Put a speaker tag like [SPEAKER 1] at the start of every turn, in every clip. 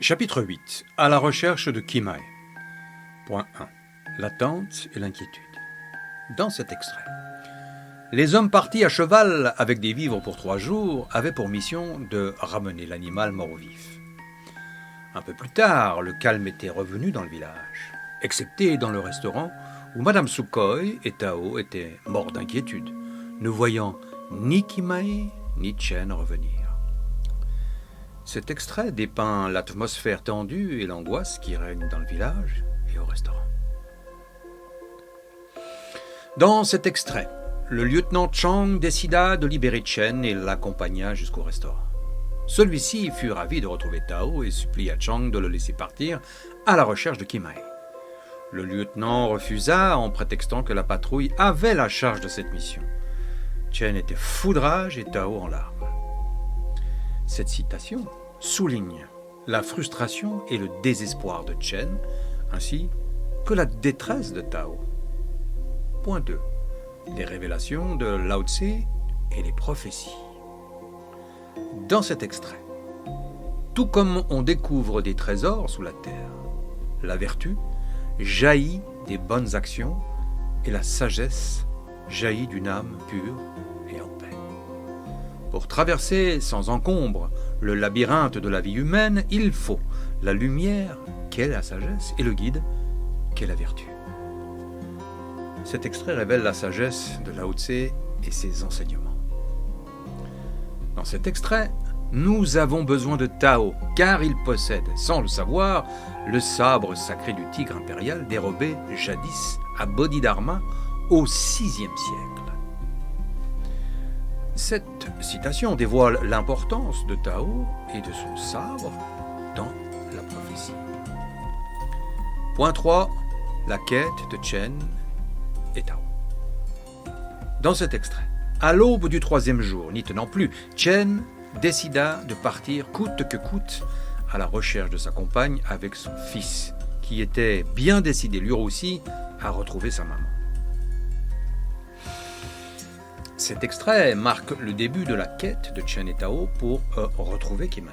[SPEAKER 1] Chapitre 8. À la recherche de Kimae. Point 1. L'attente et l'inquiétude. Dans cet extrait, les hommes partis à cheval avec des vivres pour 3 jours avaient pour mission de ramener l'animal mort-vif. Un peu plus tard, le calme était revenu dans le village, excepté dans le restaurant où Madame Sukhoi et Tao étaient morts d'inquiétude, ne voyant ni Kimae ni Chen revenir. Cet extrait dépeint l'atmosphère tendue et l'angoisse qui règne dans le village et au restaurant. Dans cet extrait, le lieutenant Chang décida de libérer Chen et l'accompagna jusqu'au restaurant. Celui-ci fut ravi de retrouver Tao et supplia Chang de le laisser partir à la recherche de Kimae. Le lieutenant refusa en prétextant que la patrouille avait la charge de cette mission. Chen était fou de rage et Tao en larmes. Cette citation souligne la frustration et le désespoir de Chen, ainsi que la détresse de Tao. Point 2. Les révélations de Lao Tse et les prophéties. Dans cet extrait, tout comme on découvre des trésors sous la terre, la vertu jaillit des bonnes actions et la sagesse jaillit d'une âme pure et en paix. Pour traverser sans encombre le labyrinthe de la vie humaine, il faut la lumière qu'est la sagesse et le guide qu'est la vertu. Cet extrait révèle la sagesse de Lao Tse et ses enseignements. Dans cet extrait, nous avons besoin de Tao, car il possède, sans le savoir, le sabre sacré du tigre impérial dérobé jadis à Bodhidharma au VIe siècle. Cette citation dévoile l'importance de Tao et de son sabre dans la prophétie. Point 3. La quête de Chen et Tao. Dans cet extrait, à l'aube du 3e jour, n'y tenant plus, Chen décida de partir coûte que coûte à la recherche de sa compagne avec son fils, qui était bien décidé lui aussi à retrouver sa maman. Cet extrait marque le début de la quête de Chen et Tao pour retrouver Kimae.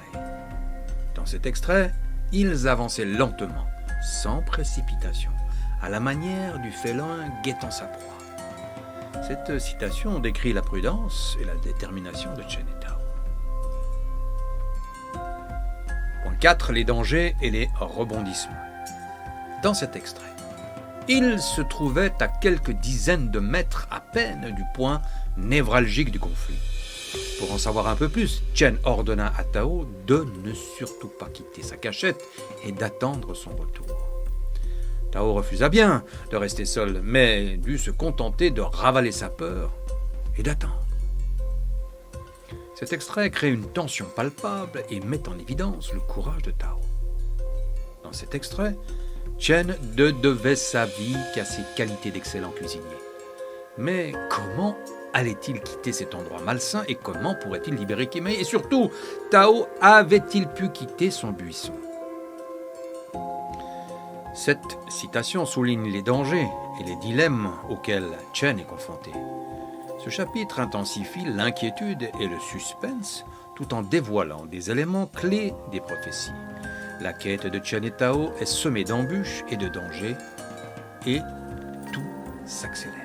[SPEAKER 1] Dans cet extrait, ils avançaient lentement, sans précipitation, à la manière du félin guettant sa proie. Cette citation décrit la prudence et la détermination de Chen et Tao. Point 4. Les dangers et les rebondissements. Dans cet extrait, ils se trouvaient à quelques dizaines de mètres à peine du point névralgique du conflit. Pour en savoir un peu plus, Chen ordonna à Tao de ne surtout pas quitter sa cachette et d'attendre son retour. Tao refusa bien de rester seul, mais dut se contenter de ravaler sa peur et d'attendre. Cet extrait crée une tension palpable et met en évidence le courage de Tao. Dans cet extrait, Chen ne devait sa vie qu'à ses qualités d'excellent cuisinier. Mais comment allait-il quitter cet endroit malsain et comment pourrait-il libérer Kimae? Et surtout, Tao avait-il pu quitter son buisson? Cette citation souligne les dangers et les dilemmes auxquels Chen est confronté. Ce chapitre intensifie l'inquiétude et le suspense tout en dévoilant des éléments clés des prophéties. La quête de Chen et Tao est semée d'embûches et de dangers et tout s'accélère.